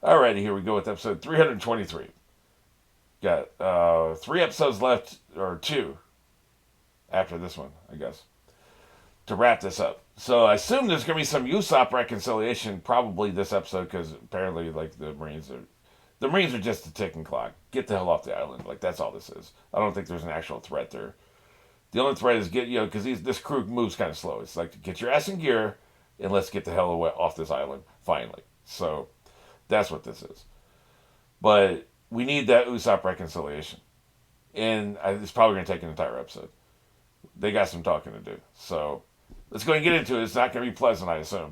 Alrighty, here we go with episode 323. Got 3 episodes left, or 2 after this one, I guess, to wrap this up. So I assume there's going to be some Usopp reconciliation probably this episode because apparently, like, the Marines are just a ticking clock. Get the hell off the island. Like, that's all this is. I don't think there's an actual threat there. The only threat is because this crew moves kind of slow. It's like, get your ass in gear and let's get the hell away off this island finally. So that's what this is. But we need that Usopp reconciliation. And it's probably going to take an entire episode. They got some talking to do. So let's go and get into it. It's not going to be pleasant, I assume.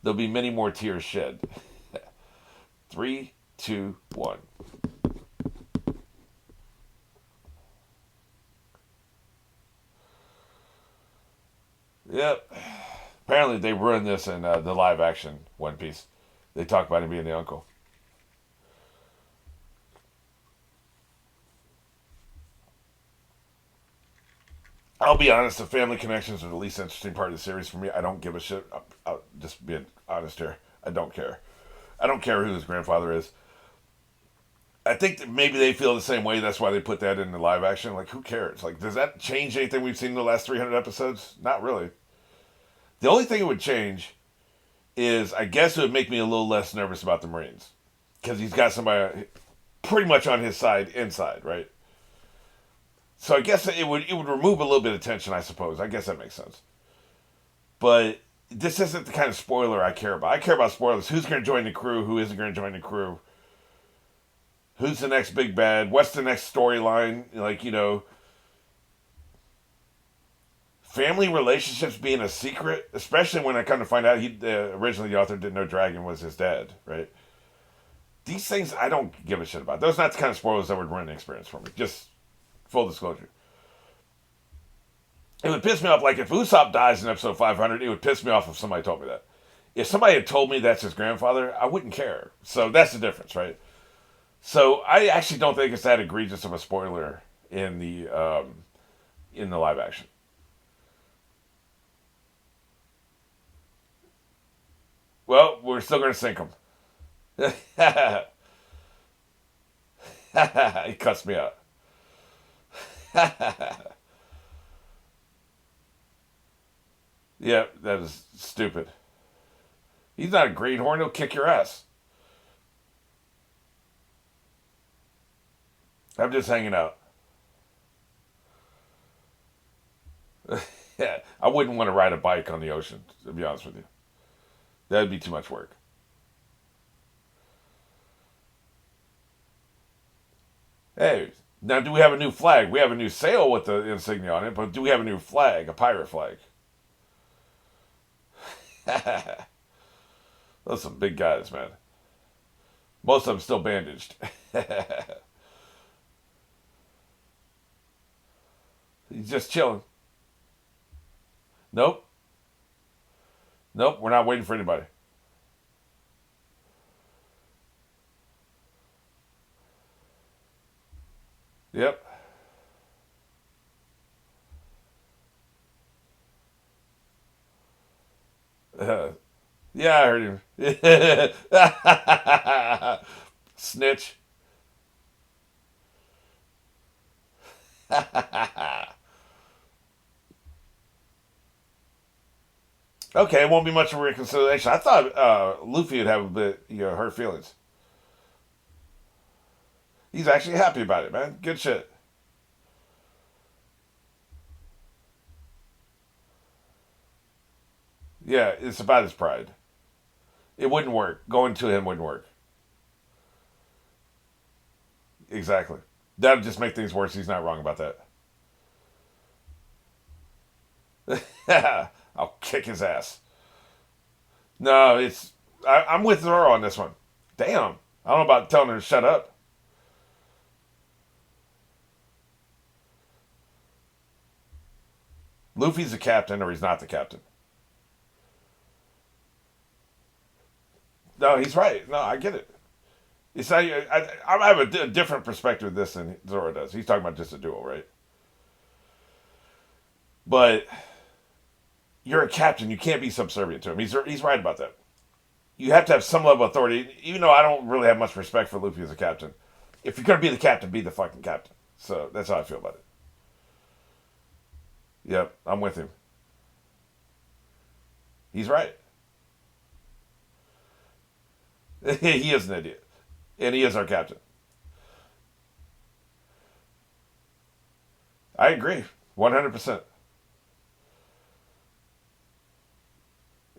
There'll be many more tears shed. 3, 2, 1. Yep. Apparently they ruined this in the live action One Piece. They talk about him being the uncle. I'll be honest, the family connections are the least interesting part of the series for me. I don't give a shit. I'll just being honest here. I don't care. I don't care who his grandfather is. I think that maybe they feel the same way. That's why they put that in the live action. Like, who cares? Like, does that change anything we've seen in the last 300 episodes? Not really. The only thing it would change is, I guess it would make me a little less nervous about the Marines. Because he's got somebody pretty much on his side inside, right? So I guess it would remove a little bit of tension, I suppose. I guess that makes sense. But this isn't the kind of spoiler I care about. I care about spoilers. Who's going to join the crew? Who isn't going to join the crew? Who's the next big bad? What's the next storyline? Like, family relationships being a secret, especially when I come to find out originally the author didn't know Dragon was his dad, right? These things I don't give a shit about. Those are not the kind of spoilers that would ruin the experience for me. Just full disclosure. It would piss me off, like if Usopp dies in episode 500, it would piss me off if somebody told me that. If somebody had told me that's his grandfather, I wouldn't care. So that's the difference, right? So I actually don't think it's that egregious of a spoiler in the live action. Well, we're still going to sink him. He cuts me out. Yeah, that is stupid. He's not a greenhorn. He'll kick your ass. I'm just hanging out. Yeah, I wouldn't want to ride a bike on the ocean, to be honest with you. That'd be too much work. Hey, now do we have a new flag? We have a new sail with the insignia on it, but do we have a new flag, a pirate flag? Those are some big guys, man. Most of them still bandaged. He's just chilling. Nope. Nope, we're not waiting for anybody. Yep. Yeah, I heard him. Snitch. Okay, it won't be much of a reconciliation. I thought Luffy would have a bit, hurt feelings. He's actually happy about it, man. Good shit. Yeah, it's about his pride. It wouldn't work. Going to him wouldn't work. Exactly. That would just make things worse. He's not wrong about that. I'll kick his ass. No, I'm with Zoro on this one. Damn. I don't know about telling her to shut up. Luffy's the captain, or he's not the captain. No, he's right. No, I get it. It's not, I have a different perspective of this than Zoro does. He's talking about just a duel, right? But you're a captain. You can't be subservient to him. He's right about that. you have to have some level of authority. Even though I don't really have much respect for Luffy as a captain, if you're gonna be the captain, be the fucking captain. So that's how I feel about it. Yep, I'm with him. He's right. He is an idiot, and he is our captain. I agree, 100%.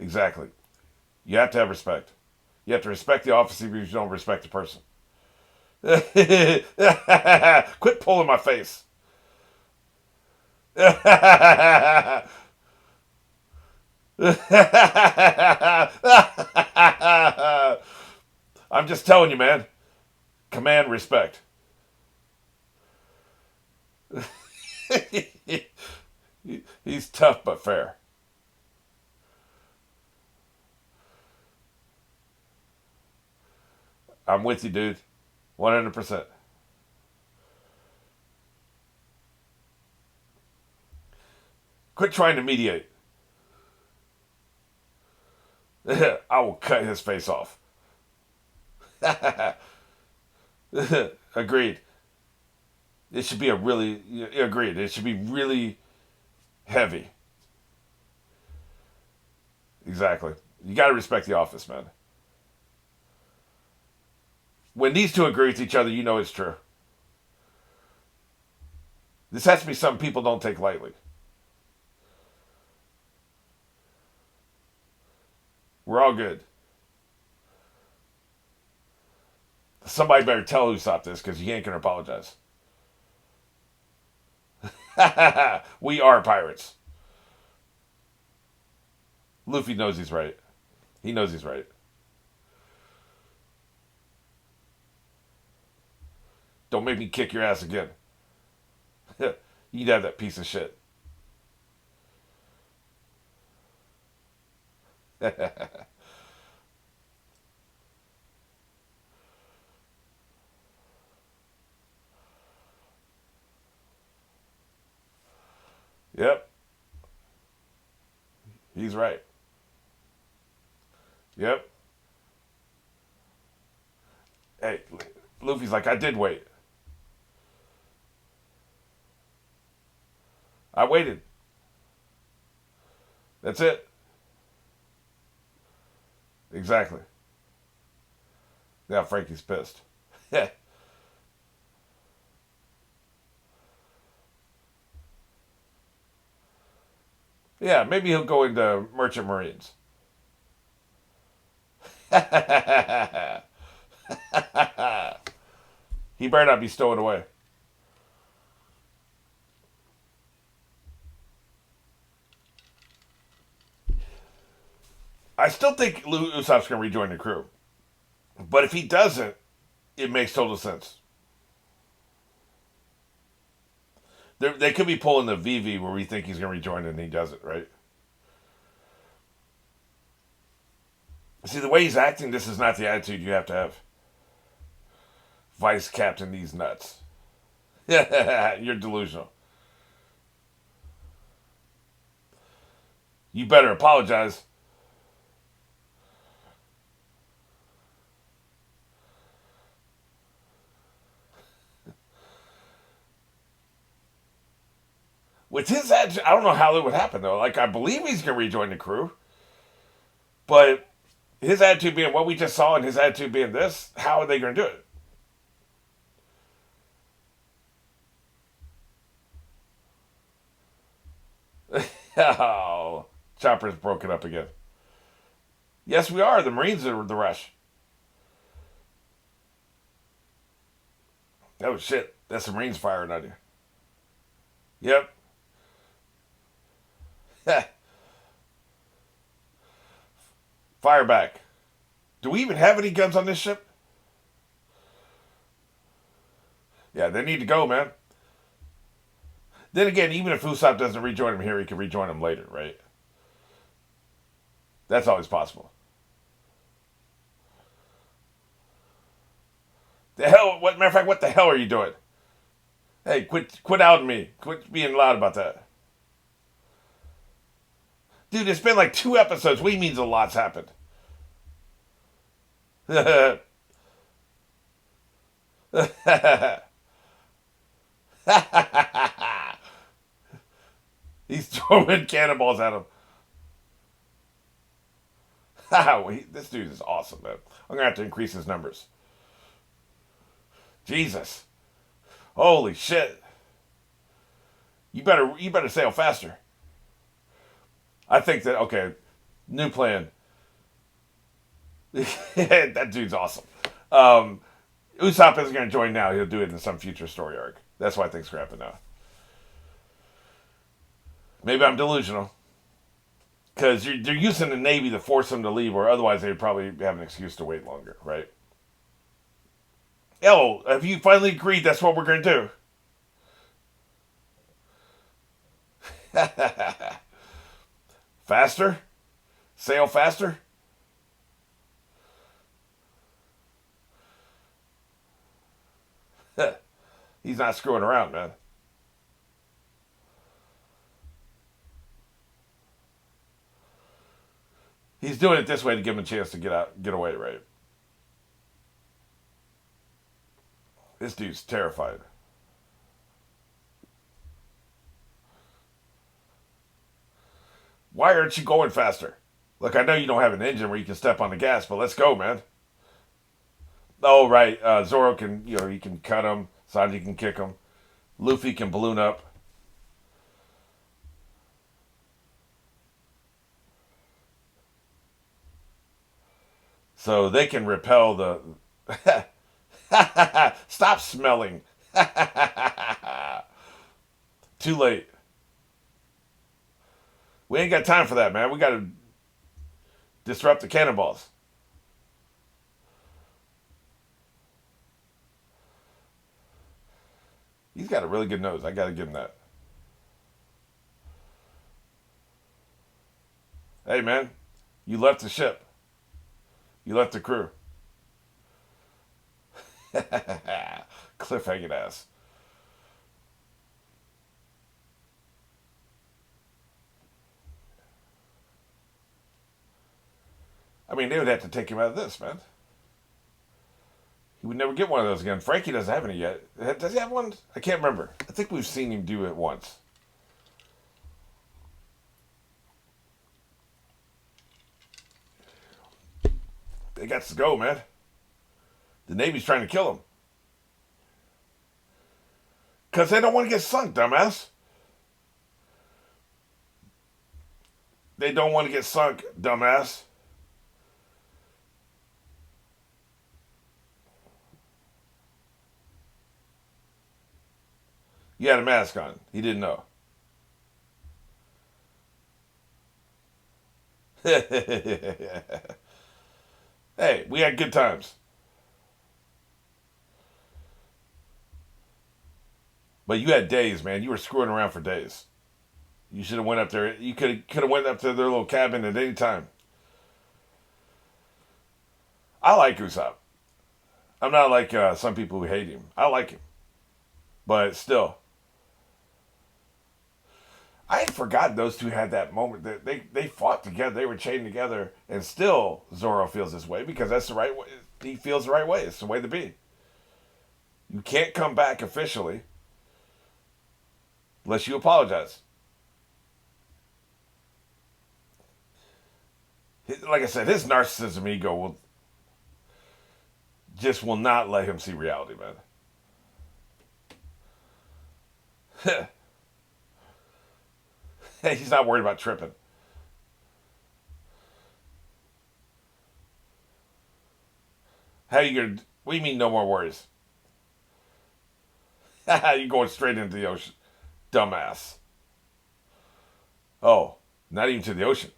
Exactly. You have to have respect. You have to respect the officer if you don't respect the person. Quit pulling my face. I'm just telling you, man. Command respect. He's tough but fair. I'm with you, dude. 100%. Quit trying to mediate. I will cut his face off. Agreed. It should be a really agreed. It should be really heavy. Exactly. You got to respect the office, man. When these two agree with each other, you know it's true. This has to be something people don't take lightly. We're all good. Somebody better tell Usopp this because he ain't gonna apologize. We are pirates. Luffy knows he's right. He knows he's right. Don't make me kick your ass again. You'd have that piece of shit. Yep. He's right. Yep. Hey, Luffy's like, I did wait. I waited. That's it. Exactly. Now Frankie's pissed. Yeah, maybe he'll go into Merchant Marines. He better not be stowed away. I still think Usopp's going to rejoin the crew. But if he doesn't, it makes total sense. They could be pulling the VV where we think he's going to rejoin and he doesn't, right? See, the way he's acting, this is not the attitude you have to have. Vice Captain these nuts. You're delusional. You better apologize. With his attitude, I don't know how it would happen, though. Like, I believe he's going to rejoin the crew. But his attitude being what we just saw and his attitude being this, how are they going to do it? Oh, Chopper's broken up again. Yes, we are. The Marines are the rush. Oh, shit. That's the Marines firing on you. Yep. Fire back. Do we even have any guns on this ship? Yeah, they need to go, man. Then again, even if Usopp doesn't rejoin him here, he can rejoin him later, right? That's always possible. The hell? What matter of fact? What the hell are you doing? Hey, quit outing me. Quit being loud about that. Dude, it's been like 2 episodes. What do you mean a lot's happened? He's throwing cannonballs at him. This dude is awesome, man. I'm gonna have to increase his numbers. Jesus, holy shit! You better sail faster. I think that okay. New plan. That dude's awesome. Usopp isn't going to join now. He'll do it in some future story arc. That's why things are happening now. Maybe I'm delusional. Because they're using the Navy to force them to leave, or otherwise they'd probably have an excuse to wait longer, right? Oh, have you finally agreed that's what we're going to do? Faster? Sail faster? He's not screwing around, man. He's doing it this way to give him a chance to get away, right? This dude's terrified. Why aren't you going faster? Look, I know you don't have an engine where you can step on the gas, but let's go, man. Oh, right. Zoro can, he can cut him. Sanji can kick him. Luffy can balloon up. So they can repel the... Stop smelling. Too late. We ain't got time for that, man. We got to disrupt the cannonballs. He's got a really good nose. I got to give him that. Hey, man. You left the ship. You left the crew. Cliff-hanging ass. I mean, they would have to take him out of this, man. He would never get one of those again. Frankie doesn't have any yet. Does he have one? I can't remember. I think we've seen him do it once. They got to go, man. The Navy's trying to kill him. Because they don't want to get sunk, dumbass. They don't want to get sunk, dumbass. He had a mask on. He didn't know. Hey, we had good times. But you had days, man. You were screwing around for days. You should have went up there. You could have went up to their little cabin at any time. I like Usopp. I'm not like some people who hate him. I like him. But still, I had forgotten those two had that moment that they fought together. They were chained together, and still Zoro feels this way because that's the right way. He feels the right way. It's the way to be. You can't come back officially unless you apologize. Like I said, his narcissism ego will not let him see reality, man. He's not worried about tripping. How you gonna? What do you mean, no more worries? You're going straight into the ocean, dumbass. Oh, not even to the ocean.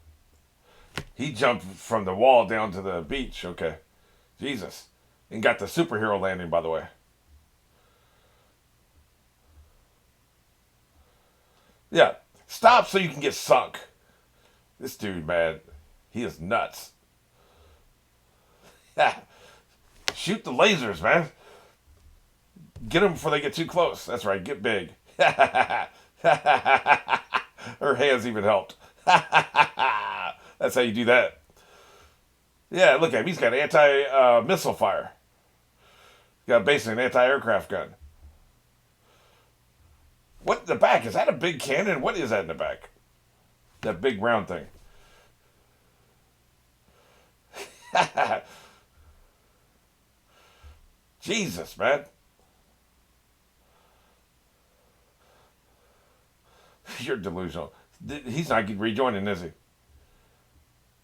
He jumped from the wall down to the beach. Okay, Jesus, and got the superhero landing, by the way. Yeah, stop so you can get sunk. This dude, man, he is nuts. Shoot the lasers, man. Get them before they get too close. That's right, get big. Her hands even helped. That's how you do that. Yeah, look at him. He's got anti-missile fire. Got basically an anti-aircraft gun. What in the back? Is that a big cannon? What is that in the back? That big round thing. Jesus, man. You're delusional. He's not rejoining, is he?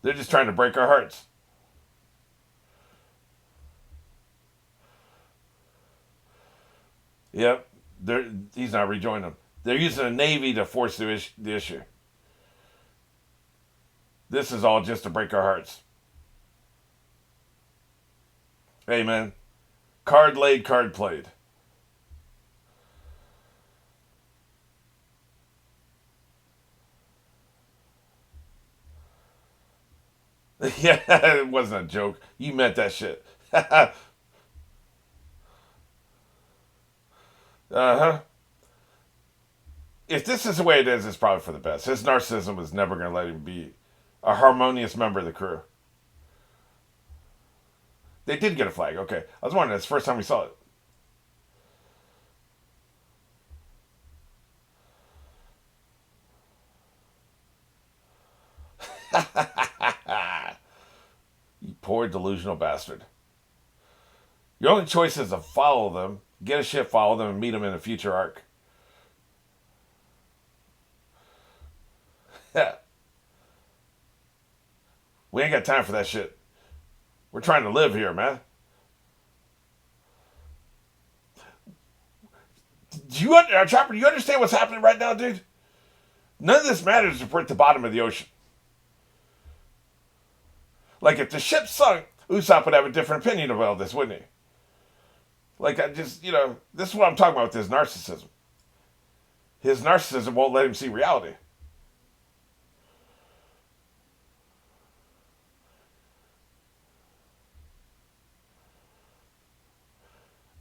They're just trying to break our hearts. Yep. He's not rejoining them. They're using the Navy to force the issue. This is all just to break our hearts. Hey, man. Card laid, card played. Yeah, it wasn't a joke. You meant that shit. Uh-huh. If this is the way it is, it's probably for the best. His narcissism was never going to let him be a harmonious member of the crew. They did get a flag. Okay. I was wondering, that's the first time we saw it. You poor delusional bastard. Your only choice is to follow them, get a ship, follow them, and meet them in a future arc. Yeah. We ain't got time for that shit. We're trying to live here, man. Chopper, do you understand what's happening right now, dude? None of this matters if we're at the bottom of the ocean. Like, if the ship sunk, Usopp would have a different opinion of all this, wouldn't he? Like, this is what I'm talking about with his narcissism. His narcissism won't let him see reality.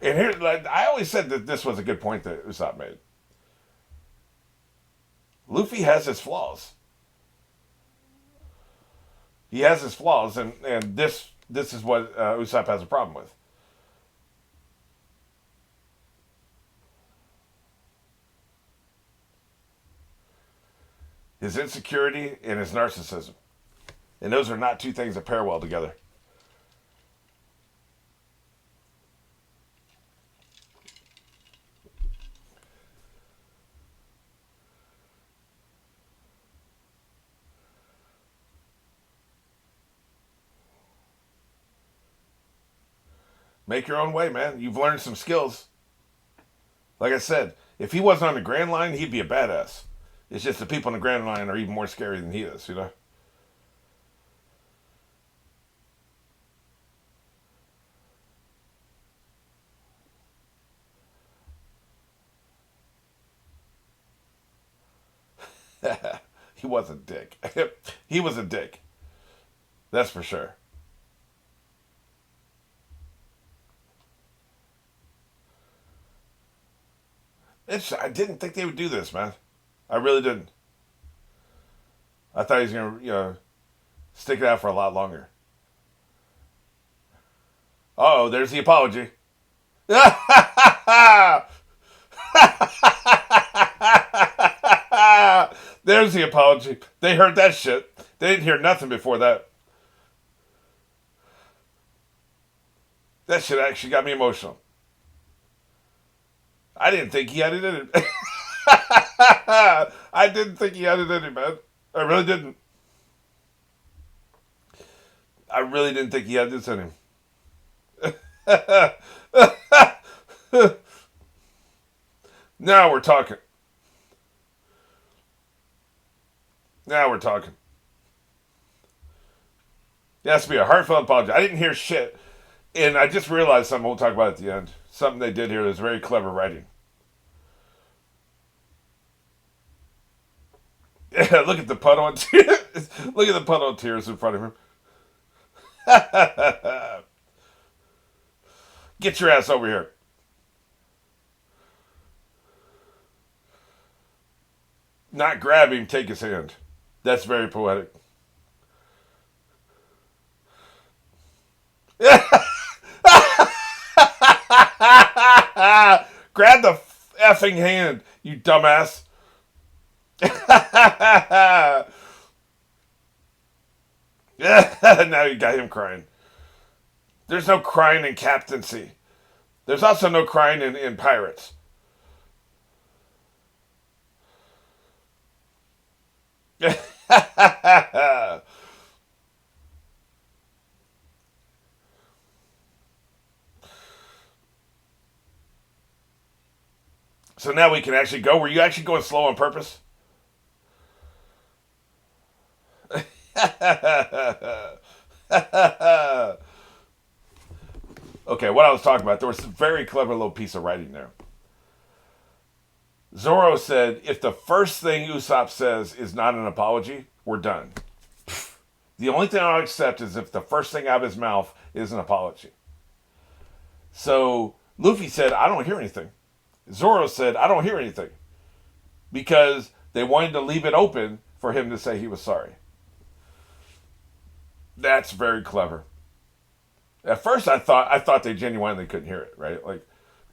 And here, like, I always said that this was a good point that Usopp made. Luffy has his flaws. He has his flaws, and this is what Usopp has a problem with. His insecurity and his narcissism. And those are not two things that pair well together. Make your own way, man. You've learned some skills. Like I said, if he wasn't on the Grand Line, he'd be a badass. It's just the people on the Grand Line are even more scary than he is, you know? He was a dick. He was a dick. That's for sure. I didn't think they would do this, man. I really didn't. I thought he was going to, stick it out for a lot longer. Oh, there's the apology. There's the apology. They heard that shit. They didn't hear nothing before that. That shit actually got me emotional. I didn't think he had it in him. I didn't think he had it in him, man. I really didn't. I really didn't think he had this in him. Now we're talking. Now we're talking. It has to be a heartfelt apology. I didn't hear shit. And I just realized something we'll talk about at the end. Something they did here that's very clever writing. Yeah, look at the puddle on tears. Look at the puddle of tears in front of him. Get your ass over here. Not grab him, take his hand. That's very poetic. Grab the effing hand, you dumbass. Now you got him crying. There's no crying in captaincy. There's also no crying in pirates. So now we can actually go. Were you actually going slow on purpose? Okay, what I was talking about, there was a very clever little piece of writing there. Zoro said, if the first thing Usopp says is not an apology, we're done. The only thing I'll accept is if the first thing out of his mouth is an apology. So Luffy said, I don't hear anything. Zoro said, I don't hear anything. Because they wanted to leave it open for him to say he was sorry. That's very clever. At first, I thought they genuinely couldn't hear it, right? Like,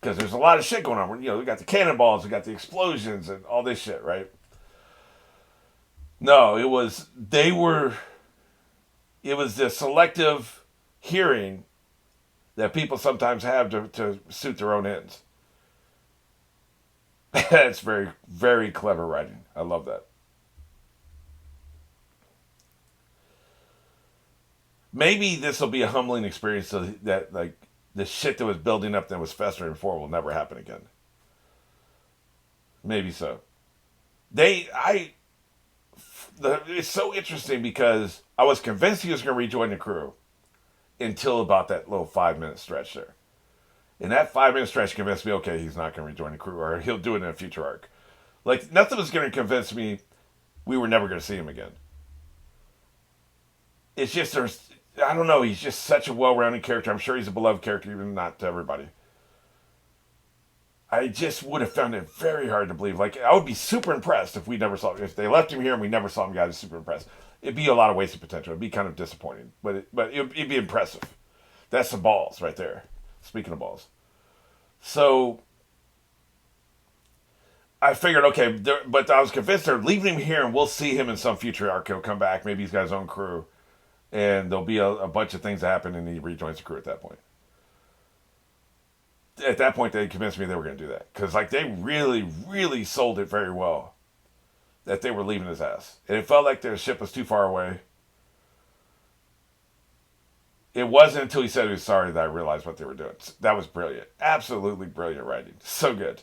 because there's a lot of shit going on. You know, we got the cannonballs, we got the explosions, and all this shit, right? No, it was the selective hearing that people sometimes have to suit their own ends. That's very, very clever writing. I love that. Maybe this will be a humbling experience so that like the shit that was building up that was festering before will never happen again. Maybe so. It's so interesting because I was convinced he was going to rejoin the crew until about that little 5 minute stretch there. And that 5 minute stretch convinced me, okay, he's not going to rejoin the crew, or he'll do it in a future arc. Like, nothing was going to convince me we were never going to see him again. It's just, I don't know, he's just such a well-rounded character. I'm sure he's a beloved character, even not to everybody. I just would have found it very hard to believe. Like, I would be super impressed if they left him here and we never saw him again. I'd be super impressed. It'd be a lot of wasted potential. It'd be kind of disappointing, but it'd be impressive. That's some balls right there. Speaking of balls. So, I figured, okay, but I was convinced they're leaving him here and we'll see him in some future arc. He'll come back. Maybe he's got his own crew. And there'll be a bunch of things that happen and he rejoins the crew at that point. At that point, they convinced me they were going to do that. Because, like, they really, really sold it very well that they were leaving his ass. And it felt like their ship was too far away. It wasn't until he said he was sorry that I realized what they were doing. That was brilliant. Absolutely brilliant writing. So good.